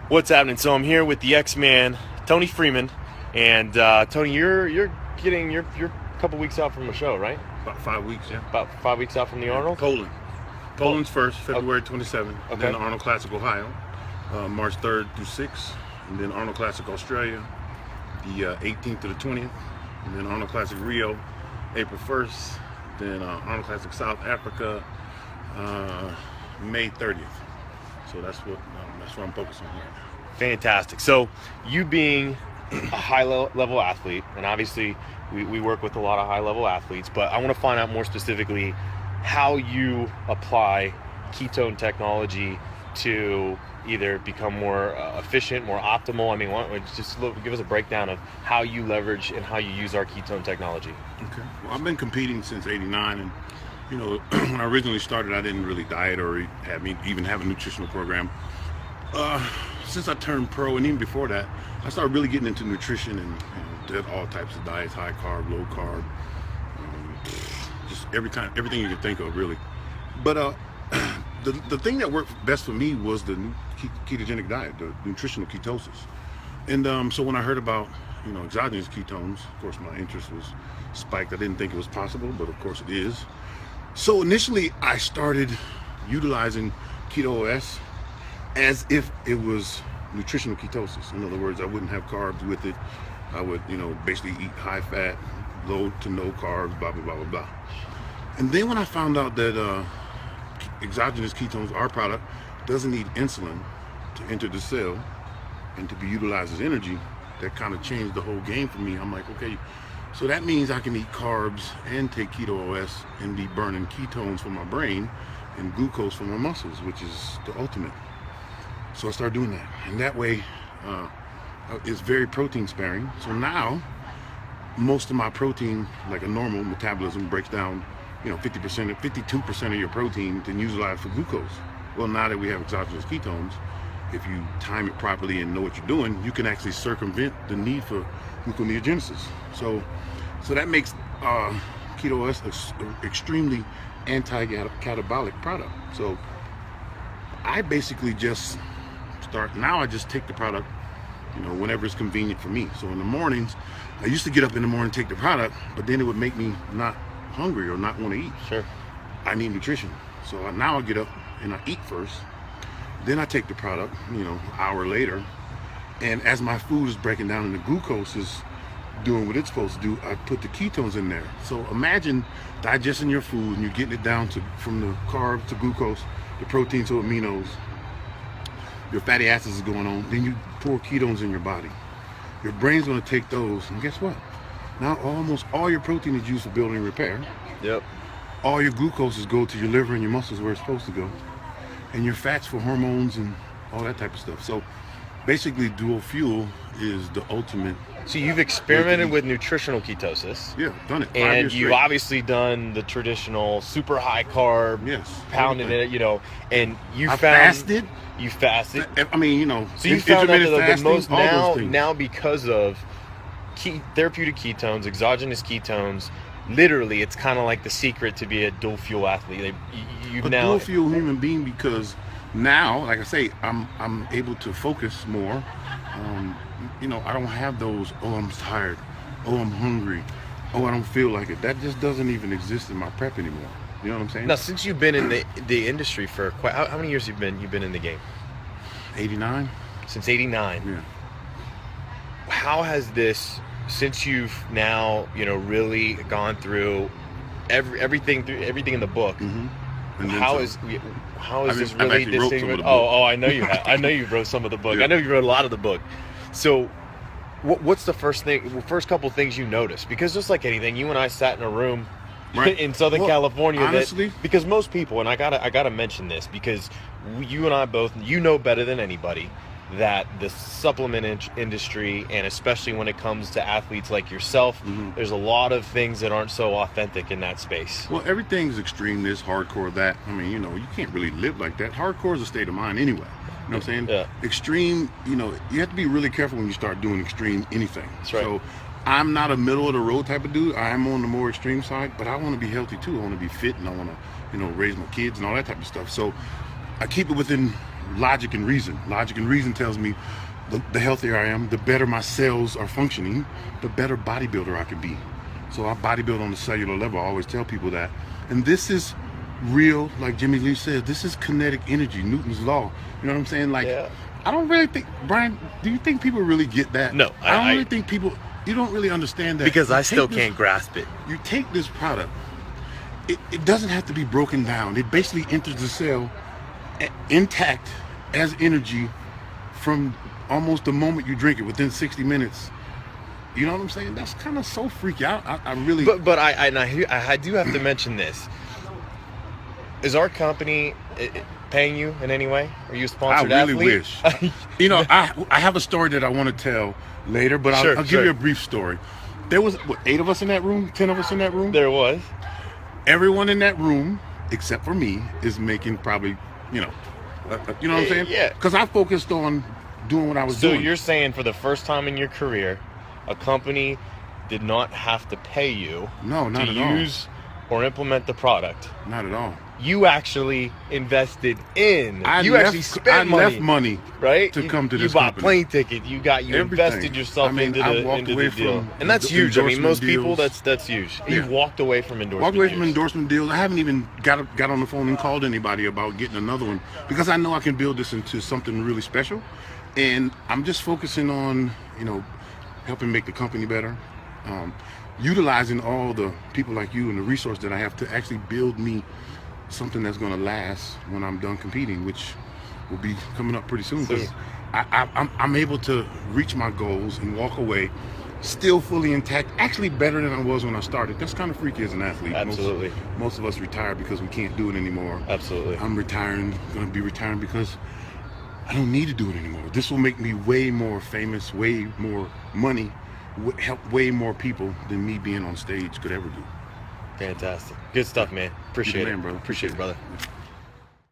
What's happening? So I'm here with the X-Man, Toney Freeman, and Tony, you're getting you're a couple weeks out from the show, right? About 5 weeks, yeah. About 5 weeks out from the Arnold. Poland. Poland's first, February 27th. Okay. And then Arnold Classic, Ohio, March 3rd through 6th. And then Arnold Classic, Australia, the 18th to the 20th. And then Arnold Classic, Rio, April 1st. Then Arnold Classic, South Africa, May 30th. So that's what I'm focused on here. Fantastic. So you being a high-level athlete, and obviously we work with a lot of high-level athletes, but I want to find out more specifically how you apply ketone technology to either become more efficient, more optimal. I mean, why don't you just give us a breakdown of how you leverage and how you use our ketone technology. Okay. Well, I've been competing since '89, and when I originally started, I didn't really diet or even have a nutritional program. Since I turned pro, and even before that, I started really getting into nutrition and did all types of diets: high carb, low carb, just everything you could think of, really. But the thing that worked best for me was the ketogenic diet, the nutritional ketosis. And so when I heard about exogenous ketones, of course my interest was spiked. I didn't think it was possible, but of course it is. So initially I started utilizing Keto as if it was nutritional ketosis. In other words, I wouldn't have carbs with it. I would, basically eat high fat, low to no carbs, blah, blah, blah, blah, blah. And then when I found out that exogenous ketones, our product, doesn't need insulin to enter the cell and to be utilized as energy, that kind of changed the whole game for me. I'm like, okay, so that means I can eat carbs and take Keto OS and be burning ketones for my brain and glucose for my muscles, which is the ultimate. So I started doing that, and that way it's very protein sparing. So now most of my protein, like a normal metabolism, breaks down 50%, 52% of your protein to utilize for glucose. Well, now that we have exogenous ketones, if you time it properly and know what you're doing, you can actually circumvent the need for gluconeogenesis. So that makes Keto OS an extremely anti-catabolic product. So I basically just I just take the product, whenever it's convenient for me. So in the mornings, I used to get up in the morning and take the product, but then it would make me not hungry or not want to eat. Sure. I need nutrition. So now I get up and I eat first. Then I take the product, an hour later. And as my food is breaking down and the glucose is doing what it's supposed to do, I put the ketones in there. So imagine digesting your food and you're getting it down from the carbs to glucose, the protein to aminos. Your fatty acids is going on. Then you pour ketones in your body. Your brain's going to take those, and guess what? Now almost all your protein is used for building and repair. Yep. All your glucoses go to your liver and your muscles where it's supposed to go. And your fats for hormones and all that type of stuff. So basically dual fuel is the ultimate. So you've experimented with nutritional ketosis. Yeah, done it. 5 And years you've straight. obviously done the traditional super high carb, Yes, pounding everything. it, and you I found fasted. You fasted. I mean, So you found out that the most all those things. now because of therapeutic ketones, exogenous ketones, literally it's kind of like the secret to be a dual fuel athlete. A dual fuel human being, because now, like I say, I'm able to focus more. I don't have those, oh, I'm tired, oh, I'm hungry, oh, I don't feel like it. That just doesn't even exist in my prep anymore. You know what I'm saying? Now, since you've been in the industry for how many years you've been in the game? 89. Since '89. Yeah. How has this, since you've now really gone through everything in the book? Mm-hmm. And then How some. is this I've really actually wrote some of distinguished? the book. Oh, I know you have. I know you wrote some of the book. Yeah. I know you wrote a lot of the book. So, what's the first couple things you noticed? Because just like anything, you and I sat in a room Right. in Southern California. Honestly, Because most people, and I gotta mention this, because you and I both, better than anybody, that the supplement industry, and especially when it comes to athletes like yourself, there's a lot of things that aren't so authentic in that space. well, everything's extreme, this, hardcore, that. I mean, you can't really live like that. Hardcore is a state of mind anyway. You know what I'm saying? Yeah. Extreme, you have to be really careful when you start doing extreme anything. That's right. So I'm not a middle of the road type of dude. I'm on the more extreme side, but I want to be healthy too. I want to be fit, and I want to, raise my kids and all that type of stuff. So I keep it within logic and reason. Logic and reason tells me the healthier I am, the better my cells are functioning, the better bodybuilder I can be. So I bodybuild on the cellular level. I always tell people that. And this is real, like Jimmy Lee says, this is kinetic energy, Newton's law. You know what I'm saying? Like, Yeah. I don't really think, Brian, do you think people really get that? No, I don't really think people, you don't really understand that. Because You I still take this- can't grasp it. You take this product, it doesn't have to be broken down. It basically enters the cell intact as energy from almost the moment you drink it, within 60 minutes. You know what I'm saying? That's kind of so freaky. I really. But I do have to mention this. Is our company paying you in any way? Are you a sponsored I really athlete? wish. You know, I have a story that I want to tell later, but I'll give you a brief story. There was, what, 8 of us in that room? 10 of us in that room? There was. Everyone in that room, except for me, is making probably, you know what I'm saying? Yeah. Because I focused on doing what I was doing. So you're saying for the first time in your career, a company did not have to pay you No, not to at all. use or implement the product. Not at all. You actually invested in. I left money right? to come to this You bought company. plane ticket. You Everything. invested yourself I mean, into I the walked into away the deal, from and that's huge. I mean, most endorsement people deals. that's huge. Yeah. You walked away from endorsement. Walked away from deals. endorsement deals. I haven't even got on the phone and called anybody about getting another one because I know I can build this into something really special, and I'm just focusing on helping make the company better, utilizing all the people like you and the resource that I have to actually build me something that's going to last when I'm done competing, which will be coming up pretty soon. Because I'm able to reach my goals and walk away still fully intact, actually better than I was when I started. That's kind of freaky as an athlete. Absolutely. Most of us retire because we can't do it anymore. Absolutely. I'm going to be retiring because I don't need to do it anymore. This will make me way more famous, way more money, help way more people than me being on stage could ever do. Fantastic. Good stuff, man. Appreciate You're the it. man, brother. Appreciate it, brother.